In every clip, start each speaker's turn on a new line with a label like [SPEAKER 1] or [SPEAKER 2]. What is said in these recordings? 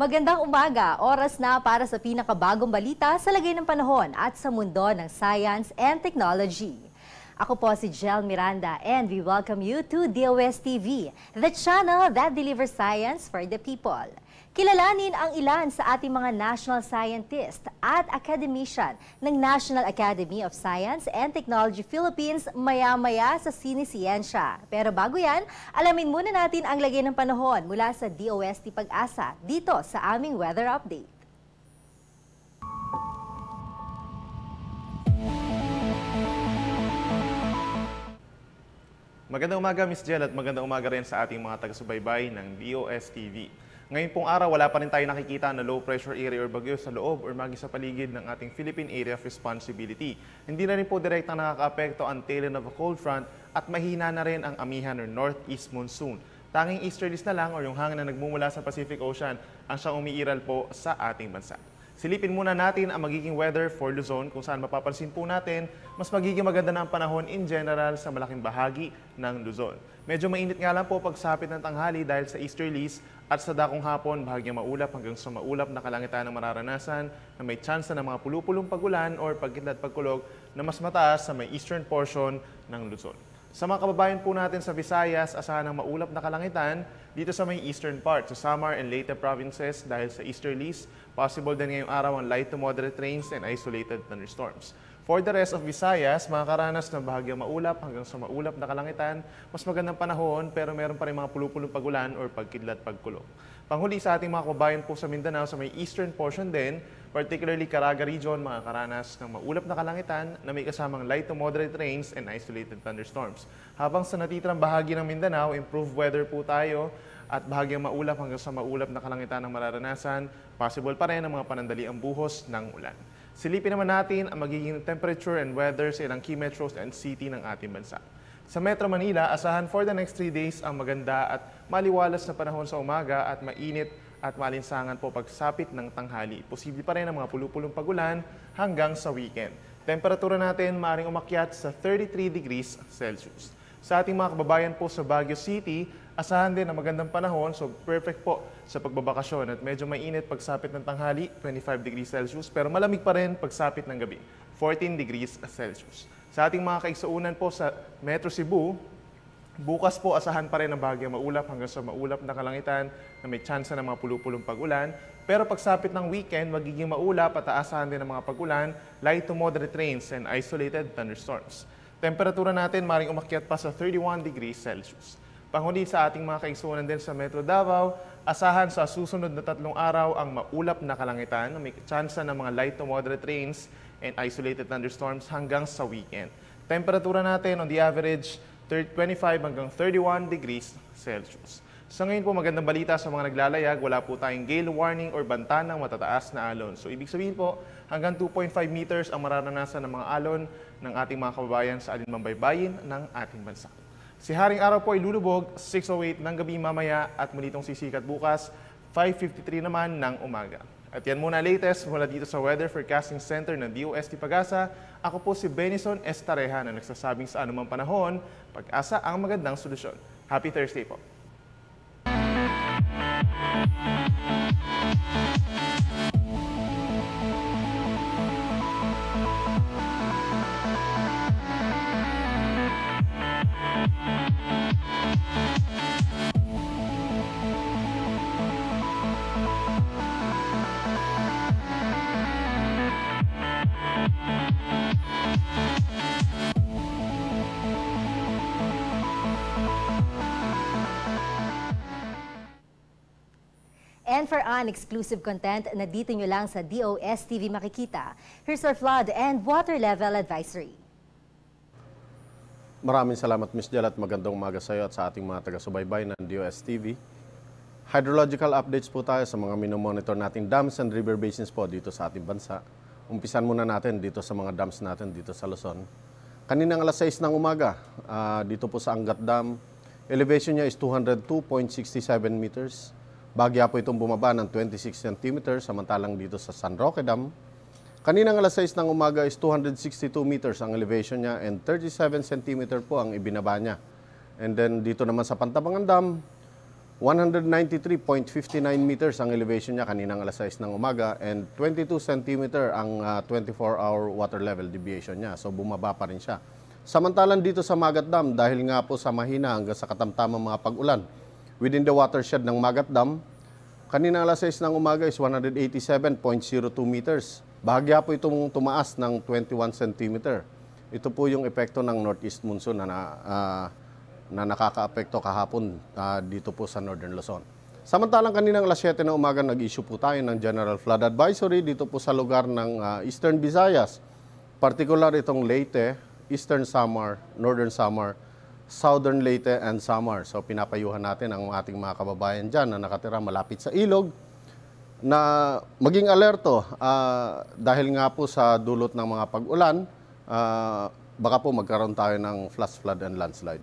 [SPEAKER 1] Magandang umaga, oras na para sa pinakabagong balita sa lagay ng panahon at sa mundo ng science and technology. Ako po si Jel Miranda and we welcome you to DOS TV, the channel that delivers science for the people. Kilalanin ang ilan sa ating mga national scientist at academician ng National Academy of Science and Technology Philippines maya-maya sa Sinisiyensya. Pero bago yan, alamin muna natin ang lagay ng panahon mula sa DOST Pag-asa dito sa aming weather update.
[SPEAKER 2] Magandang umaga, Miss Jel, at magandang umaga rin sa ating mga taga-subaybay ng DOS TV. Ngayon pong araw, wala pa rin tayo nakikita na low pressure area or bagyo sa loob or maging sa paligid ng ating Philippine Area of Responsibility. Hindi na rin po direktang nakaka-apekto ang tail end of a cold front at mahina na rin ang amihan or northeast monsoon. Tanging easterlies na lang or yung hangin na nagmumula sa Pacific Ocean ang siyang umiiral po sa ating bansa. Silipin muna natin ang magiging weather for Luzon kung saan mapapansin po natin mas magiging maganda na ang panahon in general sa malaking bahagi ng Luzon. Medyo mainit nga lang po pagsapit ng tanghali dahil sa easterlies at sa dakong hapon bahagyang maulap hanggang sa maulap na kalangitan ng mararanasan na may tsansa ng mga pulupulong pagulan or pagkidlat pagkulog na mas mataas sa may eastern portion ng Luzon. Sa mga kababayan po natin sa Visayas, asahan ng maulap na kalangitan dito sa may eastern part, sa Samar and Leyte provinces dahil sa easterlies. Possible din ngayong araw ang light to moderate rains and isolated thunderstorms. For the rest of Visayas, makakaranas ng bahagyang maulap hanggang sa maulap na kalangitan, mas magandang panahon pero meron pa rin mga pulupulong pagulan or pagkidlat pagkulog. Panghuli sa ating mga kababayan po sa Mindanao sa may eastern portion din, particularly Caraga region, makakaranas ng maulap na kalangitan na may kasamang light to moderate rains and isolated thunderstorms. Habang sa natitirang bahagi ng Mindanao, improved weather po tayo at bahagyang maulap hanggang sa maulap na kalangitan ng mararanasan, possible pa rin ang mga panandaliang buhos ng ulan. Silipin naman natin ang magiging temperature and weather sa ilang key metros and city ng ating bansa. Sa Metro Manila, asahan for the next 3 days ang maganda at maliwalas na panahon sa umaga at mainit at malinsangan po pagsapit ng tanghali. Posible pa rin ang mga pulupulong pagulan hanggang sa weekend. Temperatura natin maaaring umakyat sa 33 degrees Celsius. Sa ating mga kababayan po sa Baguio City, asahan din ang magandang panahon, so perfect po sa pagbabakasyon at medyo mainit pagsapit ng tanghali, 25 degrees Celsius, pero malamig pa rin pagsapit ng gabi, 14 degrees Celsius. Sa ating mga kaigsuunan po sa Metro Cebu, bukas po asahan pa rin ang bahagyang maulap hanggang sa maulap na kalangitan na may tsansa ng mga pulupulong pagulan, pero pagsapit ng weekend, magiging maulap at aasahan din ng mga pagulan, light to moderate rains and isolated thunderstorms. Temperatura natin maaaring umakyat pa sa 31 degrees Celsius. Panghuli sa ating mga kaigsuunan din sa Metro Davao, asahan sa susunod na 3 araw ang maulap na kalangitan na may tsansa ng mga light to moderate rains and isolated thunderstorms hanggang sa weekend. Temperatura natin on the average 25 hanggang 31 degrees Celsius. Sa ngayon po magandang balita sa mga naglalayag, wala po tayong gale warning or banta ng matataas na alon. So ibig sabihin po, hanggang 2.5 meters ang mararanasan ng mga alon ng ating mga kababayan sa alinmang baybayin ng ating bansa. Si Haring Araw po ay lulubog 6:08 ng gabi mamaya at muli itong sisikat bukas 5:53 naman ng umaga. At yan muna latest mula dito sa Weather Forecasting Center ng DOST Pag-asa. Ako po si Benison Estareja na nagsasabing sa anumang panahon, pag-asa ang magandang solusyon. Happy Thursday po!
[SPEAKER 1] And for exclusive content na dito nyo lang sa DOS TV makikita, here's our flood and water level advisory.
[SPEAKER 3] Maraming salamat, Ms. Jel, at magandang umaga sa iyo at sa ating mga taga-subaybay ng DOS TV. Hydrological updates po tayo sa mga minomonitor nating dams and river basins po dito sa ating bansa. Umpisan muna natin dito sa mga dams natin dito sa Luzon. Kaninang alas 6 ng umaga, dito po sa Angat Dam, elevation niya is 202.67 meters. Bagya po itong bumaba ng 26 centimeters, samantalang dito sa San Roque Dam, kaninang alas 6 ng umaga is 262 meters ang elevation niya and 37 centimeter po ang ibinaba niya. And then dito naman sa Pantabangan Dam, 193.59 meters ang elevation niya kaninang alas 6 ng umaga and 22 centimeter ang 24-hour water level deviation niya. So bumaba pa rin siya. Samantalang dito sa Magat Dam, dahil nga po sa mahina hanggang sa katamtamang mga pag-ulan, within the watershed ng Magat Dam, kanina alas 6 ng umaga is 187.02 meters. Bahagya po itong tumaas ng 21 centimeter. Ito po yung epekto ng northeast monsoon na nakaka-apekto kahapon dito po sa Northern Luzon. Samantalang kaninang alas 7 ng umaga, nag-issue po tayo ng General Flood Advisory dito po sa lugar ng Eastern Visayas. Particular itong Leyte, Eastern Samar, Northern Samar, Southern Leyte and Samar. So pinapayuhan natin ang ating mga kababayan dyan na nakatira malapit sa ilog na maging alerto dahil nga po sa dulot ng mga pag-ulan, baka po magkaroon tayo ng flash flood and landslide.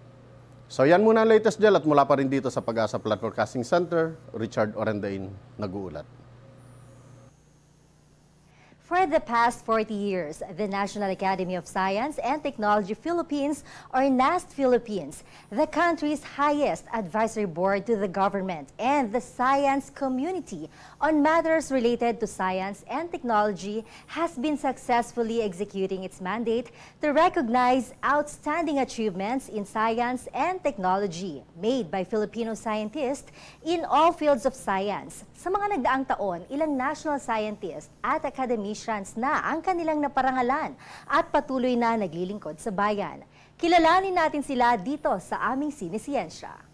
[SPEAKER 3] So yan muna ang latest Jel, at mula pa rin dito sa Pag-asa Flood Forecasting Center, Richard Orendain, nag-uulat.
[SPEAKER 1] For the past 40 years, the National Academy of Science and Technology Philippines, or NAST Philippines, the country's highest advisory board to the government and the science community on matters related to science and technology, has been successfully executing its mandate to recognize outstanding achievements in science and technology made by Filipino scientists in all fields of science. Sa mga nagdaang taon, ilang national scientists at academicians na ang kanilang naparangalan at patuloy na naglilingkod sa bayan. Kilalanin natin sila dito sa aming Sinisiyensya.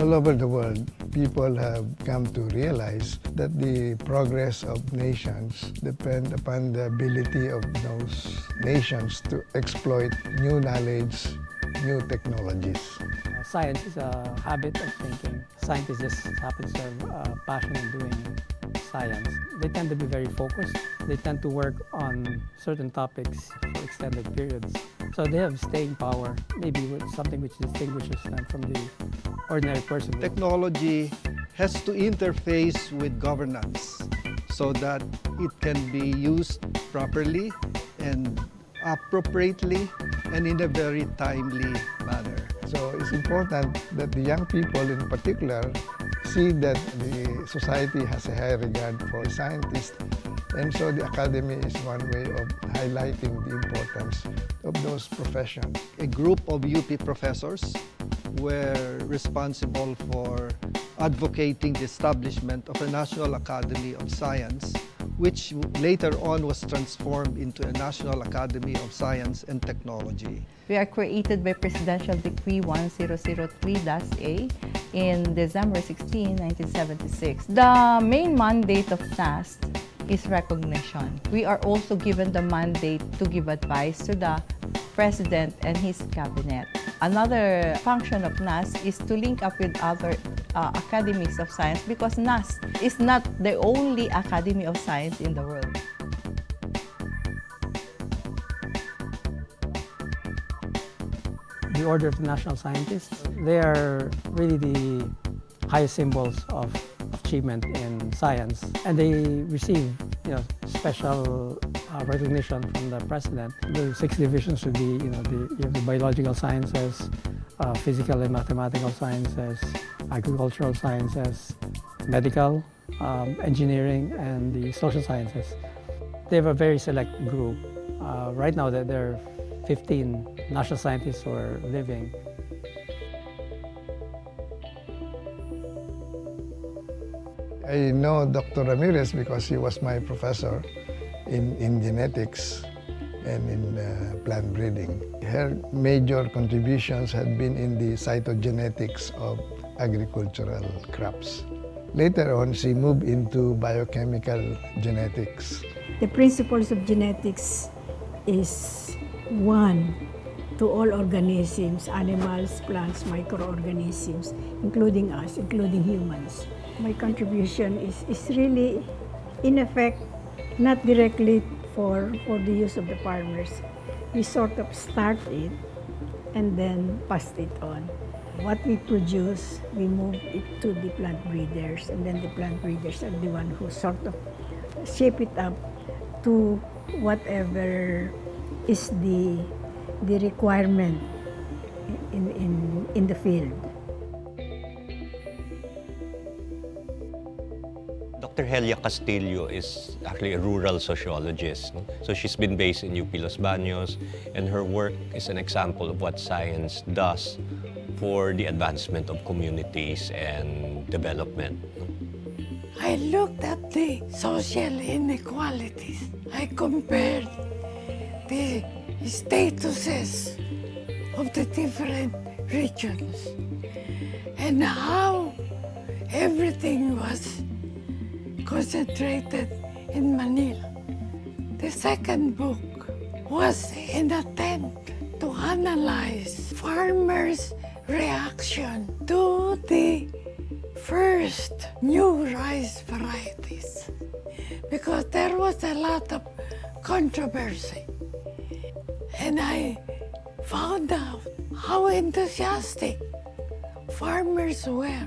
[SPEAKER 4] All over the world, people have come to realize that the progress of nations depend upon the ability of those nations to exploit new knowledge, new technologies.
[SPEAKER 5] Science is a habit of thinking. Scientists just happen to have a passion in doing science. They tend to be very focused. They tend to work on certain topics for extended periods. So they have staying power, maybe with something which distinguishes them from the ordinary person.
[SPEAKER 6] Technology has to interface with governance so that it can be used properly and appropriately and in a very timely manner.
[SPEAKER 4] So it's important that the young people in particular see that the society has a high regard for scientists, and so the academy is one way of highlighting the importance of those professions.
[SPEAKER 6] A group of UP professors were responsible for advocating the establishment of a National Academy of Science, which later on was transformed into a National Academy of Science and Technology.
[SPEAKER 7] We are created by Presidential Decree 1003-A in December 16, 1976. The main mandate of NAST is recognition. We are also given the mandate to give advice to the President and his cabinet. Another function of NAST is to link up with other academies of science, because NAST is not the only academy of science in the world.
[SPEAKER 5] The Order of the National Scientists, they are really the highest symbols of achievement in science, and they receive special recognition from the President. The 6 divisions would be, you have the biological sciences, physical and mathematical sciences, agricultural sciences, medical, engineering, and the social sciences. They have a very select group. Right now, there are 15 national scientists who are living.
[SPEAKER 4] I know Dr. Ramirez because he was my professor in genetics and in plant breeding. Her major contributions had been in the cytogenetics of agricultural crops. Later on, she moved into biochemical genetics.
[SPEAKER 8] The principles of genetics is one to all organisms, animals, plants, microorganisms, including us, including humans. My contribution is really, in effect, not directly for the use of the farmers. We sort of start it and then pass it on. What we produce, we move it to the plant breeders, and then the plant breeders are the one who sort of shape it up to whatever is the requirement in the field.
[SPEAKER 9] Dr. Helia Castillo is actually a rural sociologist. So she's been based in UP Los Baños, and her work is an example of what science does for the advancement of communities and development.
[SPEAKER 10] I looked at the social inequalities. I compared the statuses of the different regions and how everything was concentrated in Manila. The second book was an attempt to analyze farmers' reaction to the first new rice varieties, because there was a lot of controversy. And I found out how enthusiastic farmers were.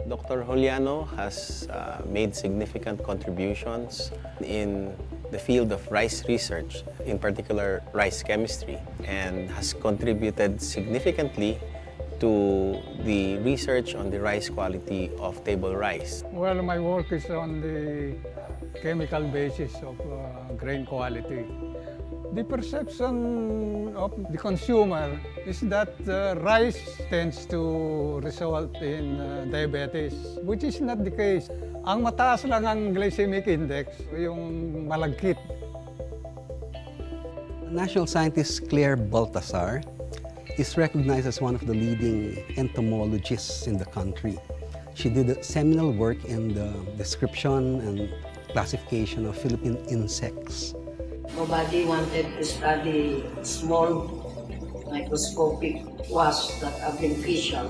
[SPEAKER 11] Dr. Juliano has made significant contributions in the field of rice research, in particular rice chemistry, and has contributed significantly to the research on the rice quality of table rice.
[SPEAKER 12] Well, my work is on the chemical basis of grain quality. The perception of the consumer is that rice tends to result in diabetes, which is not the case. Ang mataas lang ang glycemic index, yung malagkit.
[SPEAKER 13] National scientist Claire Baltasar is recognized as one of the leading entomologists in the country. She did a seminal work in the description and classification of Philippine insects.
[SPEAKER 14] Nobody wanted to study small microscopic wasps that are beneficial.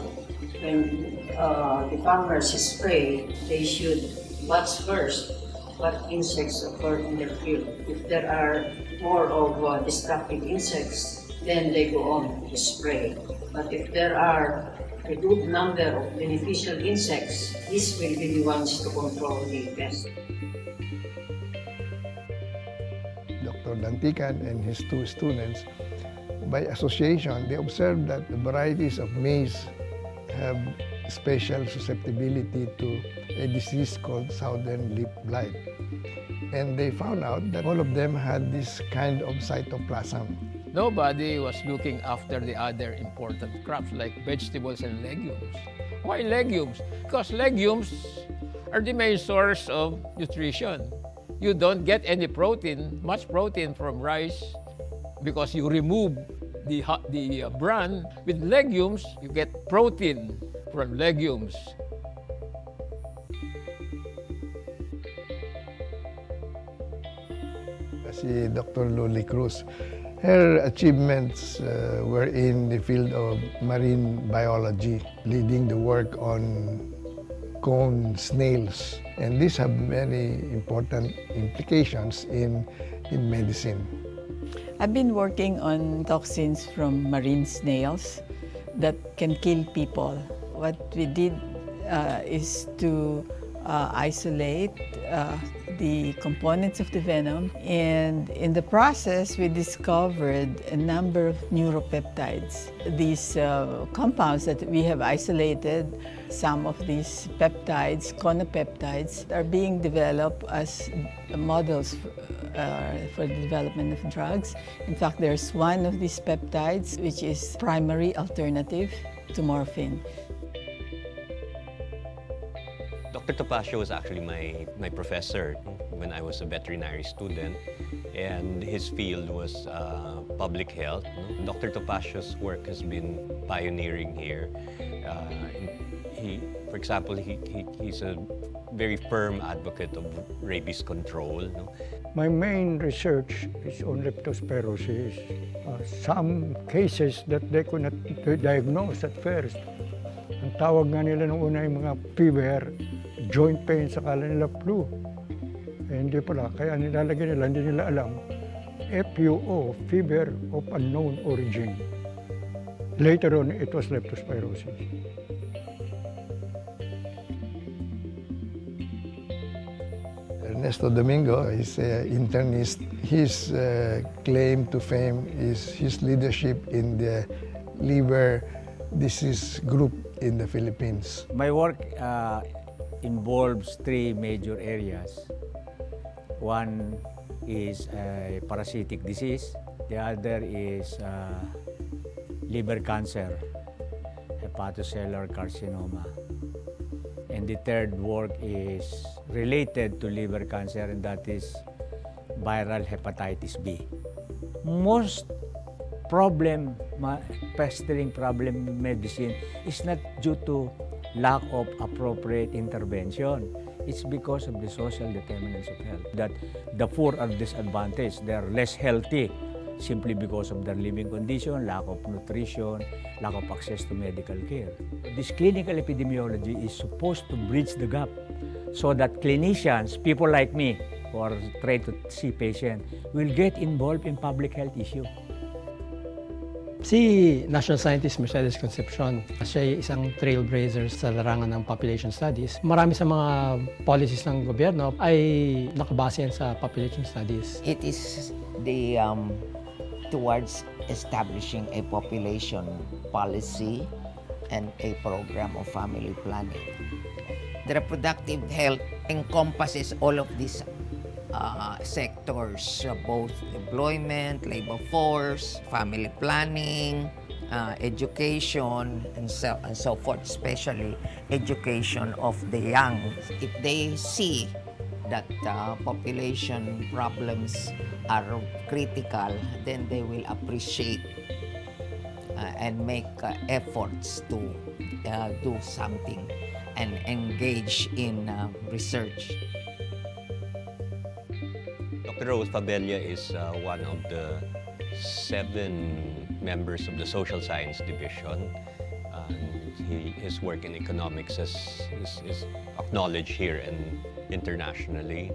[SPEAKER 14] When the farmers spray, they should watch first what insects occur in their field. If there are more of destructive insects, then they go on to spray. But if there are a good number of beneficial insects, these will be the ones to control the pest.
[SPEAKER 4] Dr. Dantican and his two students, by association, they observed that the varieties of maize have special susceptibility to a disease called southern leaf blight. And they found out that all of them had this kind of cytoplasm.
[SPEAKER 15] Nobody was looking after the other important crops like vegetables and legumes. Why legumes? Because legumes are the main source of nutrition. You don't get any protein, much protein from rice because you remove the bran. With legumes, you get protein from legumes.
[SPEAKER 4] Si Dr. Loli Cruz, her achievements were in the field of marine biology, leading the work on cone snails. And these have many important implications in medicine.
[SPEAKER 16] I've been working on toxins from marine snails that can kill people. What we did is to isolate the components of the venom. And in the process, we discovered a number of neuropeptides. These compounds that we have isolated, some of these peptides, conopeptides, are being developed as models for the development of drugs. In fact, there's one of these peptides which is primary alternative to morphine.
[SPEAKER 9] Dr. Topacio was actually my professor when I was a veterinary student, and his field was public health. Dr. Topacio's work has been pioneering here. For example, he's a very firm advocate of rabies control.
[SPEAKER 12] My main research is on leptospirosis. Some cases that they could not diagnose at first. Ang tawag nga nila nung una yung mga fever, joint pain, sakala nila flu. Eh, hindi pala, kaya nilalagay nila, hindi nila alam. FUO, fever of unknown origin. Later on, it was leptospirosis.
[SPEAKER 4] Ernesto Domingo is an internist. His claim to fame is his leadership in the liver disease group in the Philippines.
[SPEAKER 17] My work involves three major areas. One is a parasitic disease. The other is liver cancer, hepatocellular carcinoma. And the third work is related to liver cancer, and that is viral hepatitis B. Most pestering problem in medicine is not due to lack of appropriate intervention. It's because of the social determinants of health. That the poor are disadvantaged. They are less healthy simply because of their living condition, lack of nutrition, lack of access to medical care. This clinical epidemiology is supposed to bridge the gap so that clinicians, people like me, who are trained to see patients, will get involved in public health issues.
[SPEAKER 5] Si National Scientist Mercedes Concepcion, siya ay isang trailblazer sa larangan ng population studies. Marami sa mga policies ng gobyerno ay nakabase sa population studies.
[SPEAKER 18] It is the towards establishing a population policy and a program of family planning. The reproductive health encompasses all of these sectors, both employment, labor force, family planning, education, and so forth, especially education of the young. If they see that population problems are critical, then they will appreciate and make efforts to do something and engage in research.
[SPEAKER 9] Dr. Rose Fabella is one of the 7 members of the Social Science Division. His work in economics is acknowledged here and internationally.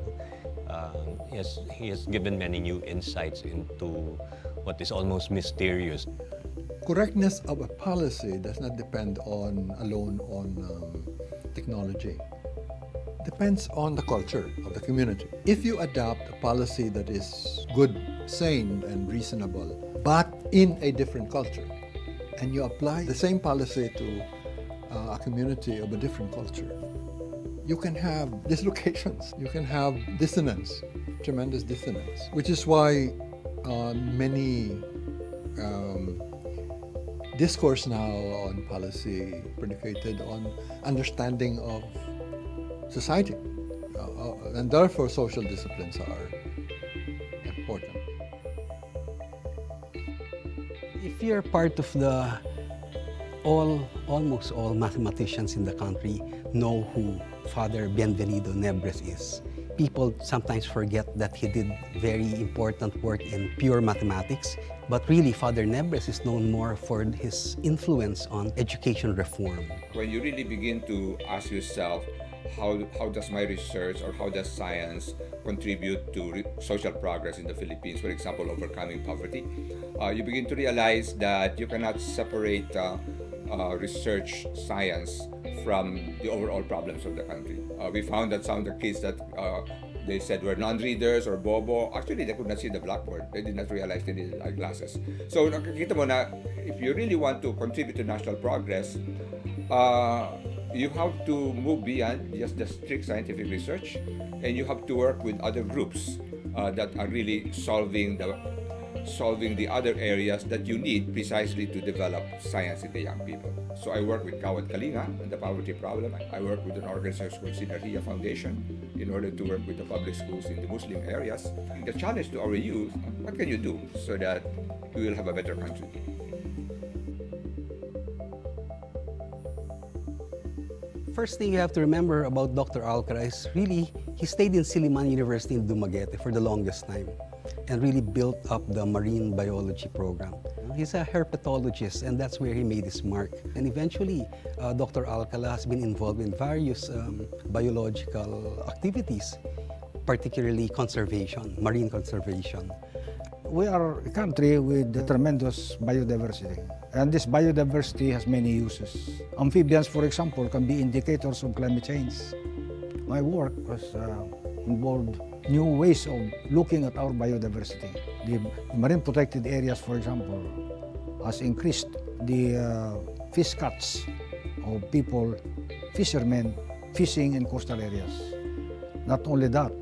[SPEAKER 9] He has given many new insights into what is almost mysterious.
[SPEAKER 19] Correctness of a policy does not depend alone on technology. Depends on the culture of the community. If you adopt a policy that is good, sane, and reasonable, but in a different culture, and you apply the same policy to a community of a different culture, you can have dislocations, you can have dissonance, tremendous dissonance, which is why many discourse now on policy predicated on understanding of society, and therefore social disciplines are important.
[SPEAKER 13] If you're part of almost all mathematicians in the country know who Father Bienvenido Nebres is. People sometimes forget that he did very important work in pure mathematics, but really Father Nebres is known more for his influence on education reform.
[SPEAKER 20] When you really begin to ask yourself, how does my research or how does science contribute to social progress in the Philippines, for example, overcoming poverty, you begin to realize that you cannot separate research science from the overall problems of the country. We found that some of the kids that They said we're non-readers or bobo. Actually, they could not see the blackboard. They did not realize they needed eyeglasses. So nakikita mo na if you really want to contribute to national progress, you have to move beyond just the strict scientific research, and you have to work with other groups that are really solving the other areas that you need precisely to develop science in the young people. So I work with Kawat Kalinga and the poverty problem. I work with an organization called Sinergia Foundation in order to work with the public schools in the Muslim areas. The challenge to our youth, what can you do so that we will have a better country?
[SPEAKER 13] First thing you have to remember about Dr. Alcara is really, he stayed in Silliman University in Dumaguete for the longest time and really built up the marine biology program. He's a herpetologist, and that's where he made his mark. And eventually, Dr. Alcala has been involved in various biological activities, particularly conservation, marine conservation.
[SPEAKER 21] We are a country with tremendous biodiversity, and this biodiversity has many uses. Amphibians, for example, can be indicators of climate change. My work was involved new ways of looking at our biodiversity. The marine protected areas, for example, has increased the fish catch of people, fishermen, fishing in coastal areas. Not only that,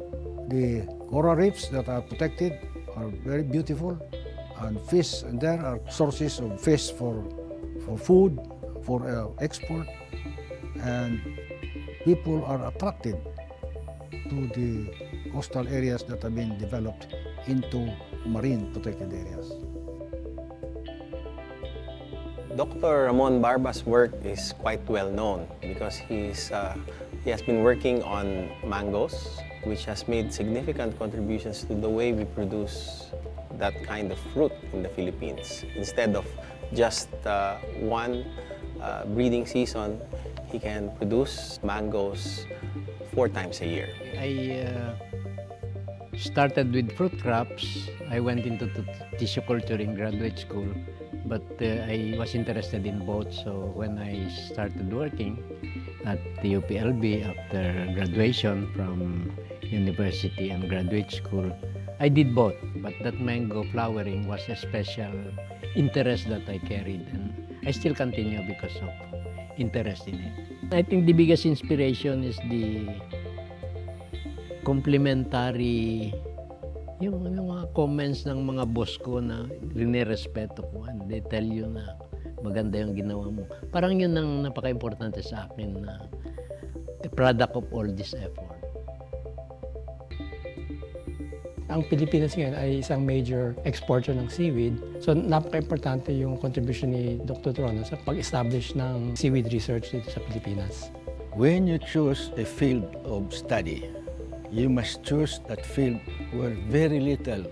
[SPEAKER 21] the coral reefs that are protected are very beautiful, and fish, and there are sources of fish for food, for export, and people are attracted to the coastal areas that have been developed into marine protected areas.
[SPEAKER 11] Dr. Ramon Barba's work is quite well known because he has been working on mangoes, which has made significant contributions to the way we produce that kind of fruit in the Philippines. Instead of just one breeding season, he can produce mangoes 4 times a year.
[SPEAKER 22] I started with fruit crops. I went into tissue culture in graduate school, but I was interested in both. So when I started working at the UPLB after graduation from university and graduate school, I did both. But that mango flowering was a special interest that I carried, and I still continue because of interest in it. I think the biggest inspiration is the complementary, yung mga comments ng mga boss ko na rinirespeto ko, and they tell you na maganda yung ginawa mo. Parang yun ang napaka-importante sa akin, na the product of all this effort.
[SPEAKER 5] Ang Pilipinas ngayon ay isang major exporter ng seaweed. So napaka-importante yung contribution ni Dr. Trono sa pag-establish ng seaweed research dito sa Pilipinas.
[SPEAKER 23] When you choose a field of study, you must choose that field where very little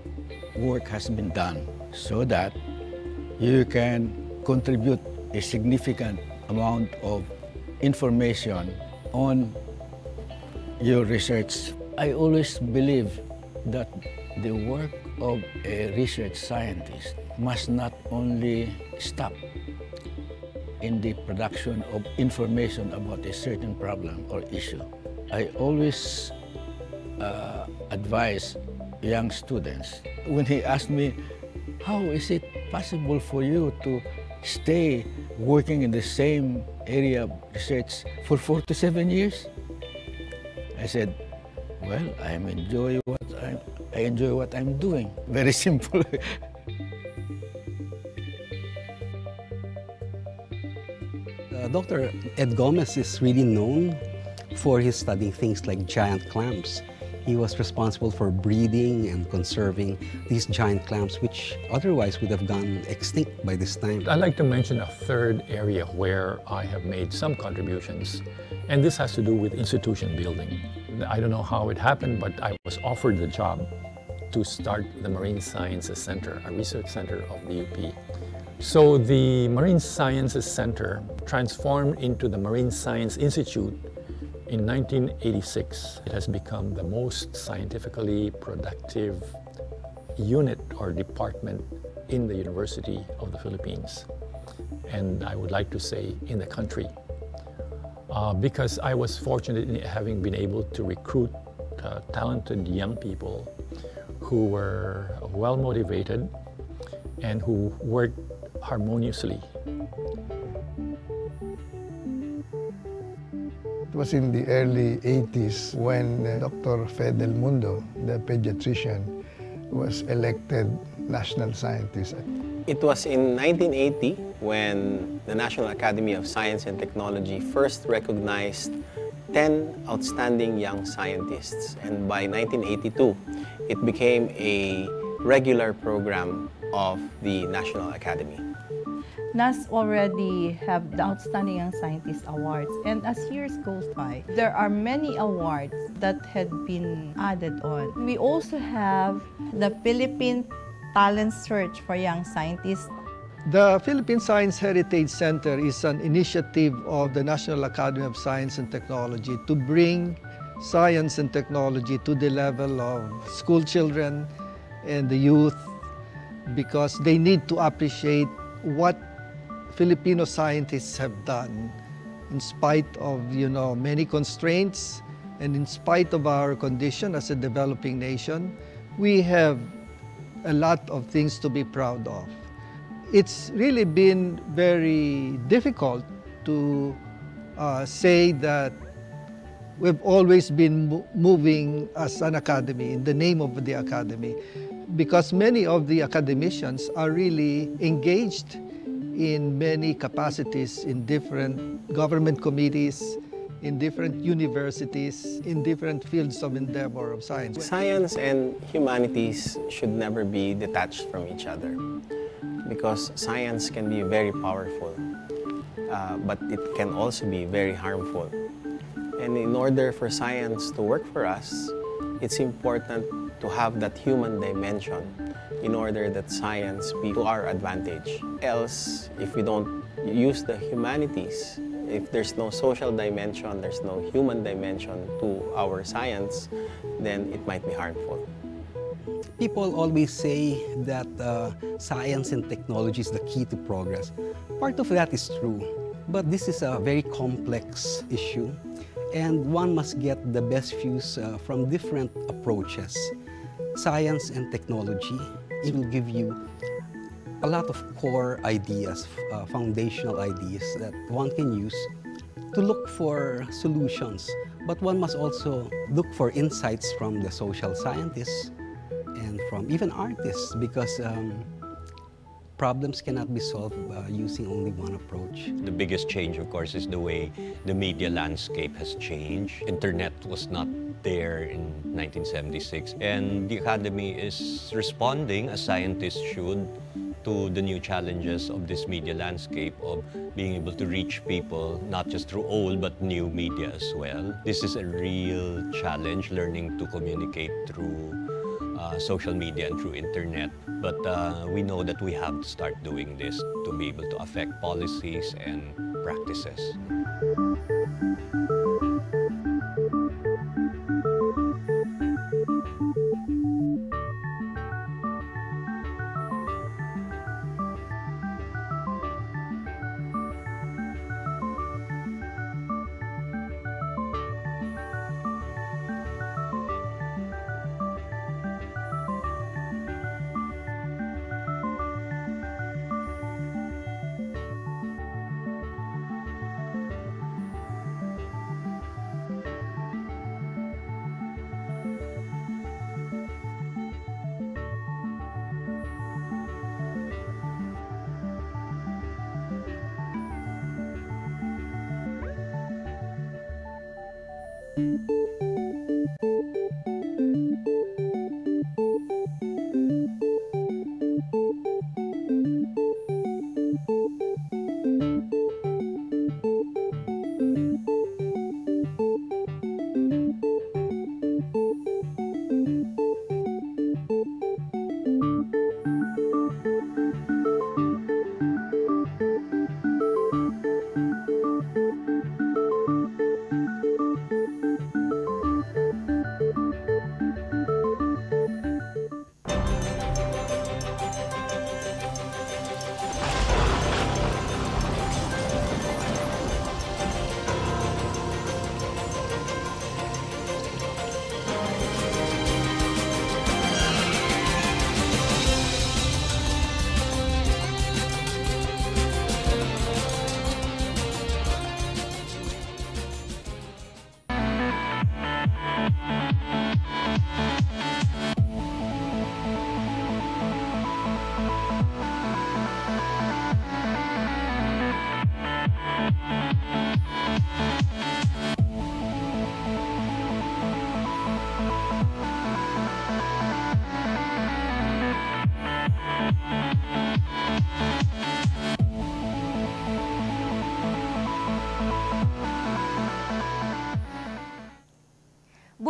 [SPEAKER 23] work has been done so that you can contribute a significant amount of information on your research. I always believe that the work of a research scientist must not only stop in the production of information about a certain problem or issue. I always advise young students, when he asked me, how is it possible for you to stay working in the same area of research for 4 to 7 years? I said, well, I enjoy what I'm doing. Very simple.
[SPEAKER 13] Dr. Ed Gomez is really known for his studying things like giant clams. He was responsible for breeding and conserving these giant clams, which otherwise would have gone extinct by this time.
[SPEAKER 24] I'd like to mention a third area where I have made some contributions, and this has to do with institution building. I don't know how it happened, but I was offered the job to start the Marine Sciences Center, a research center of the UP. So the Marine Sciences Center transformed into the Marine Science Institute in 1986. It has become the most scientifically productive unit or department in the University of the Philippines, and I would like to say in the country, because I was fortunate in having been able to recruit talented young people who were well motivated and who worked harmoniously.
[SPEAKER 4] It was in the early 80s when Dr. Fed Del Mundo, the pediatrician, was elected national scientist.
[SPEAKER 11] It was in 1980 when the National Academy of Science and Technology first recognized 10 outstanding young scientists. And by 1982, it became a regular program of the National Academy.
[SPEAKER 7] NAS already have the Outstanding Young Scientist Awards, and as years goes by, there are many awards that had been added on. We also have the Philippine Talent Search for Young Scientists.
[SPEAKER 1] The Philippine Science Heritage Center is an initiative of the National Academy of Science and Technology to bring science and technology to the level of school children and the youth, because they need to appreciate what Filipino scientists have done in spite of, many constraints, and in spite of our condition as a developing nation. We have a lot of things to be proud of. It's really been very difficult to say that we've always been moving as an academy, in the name of the academy, because many of the academicians are really engaged in many capacities in different government committees, in different universities, in different fields of endeavor of science.
[SPEAKER 11] Science and humanities should never be detached from each other, because science can be very powerful, but it can also be very harmful. And in order for science to work for us, it's important to have that human dimension in order that science be to our advantage. Else, if we don't use the humanities, if there's no social dimension, there's no human dimension to our science, then it might be harmful.
[SPEAKER 13] People always say that science and technology is the key to progress. Part of that is true, but this is a very complex issue, and one must get the best views from different approaches. Science and technology, it will give you a lot of core ideas, foundational ideas that one can use to look for solutions. But one must also look for insights from the social scientists and from even artists, because problems cannot be solved using only one approach.
[SPEAKER 9] The biggest change, of course, is the way the media landscape has changed. Internet was not there in 1976, and the Academy is responding, as scientists should, to the new challenges of this media landscape, of being able to reach people, not just through old but new media as well. This is a real challenge, learning to communicate through social media and through internet. But we know that we have to start doing this to be able to affect policies and practices.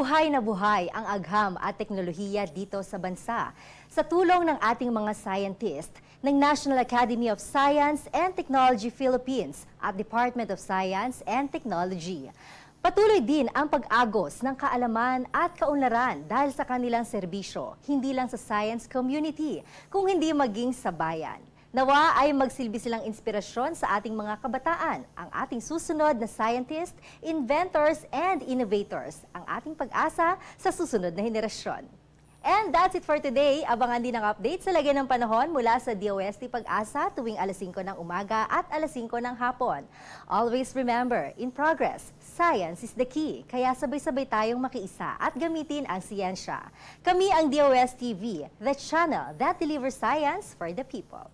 [SPEAKER 2] Buhay na buhay ang agham at teknolohiya dito sa bansa sa tulong ng ating mga scientist ng National Academy of Science and Technology Philippines at Department of Science and Technology. Patuloy din ang pag-agos ng kaalaman at kaunlaran dahil sa kanilang serbisyo, hindi lang sa science community, kung hindi maging sa bayan. Nawa ay magsilbi silang inspirasyon sa ating mga kabataan, ang ating susunod na scientists, inventors, and innovators, ang ating pag-asa sa susunod na henerasyon. And that's it for today. Abangan din ang update sa lagay ng panahon mula sa DOST Pag-asa tuwing alas 5 ng umaga at alas 5 ng hapon. Always remember, in progress, science is the key. Kaya sabay-sabay tayong makiisa at gamitin ang siyensya. Kami ang DOST TV, the channel that delivers science for the people.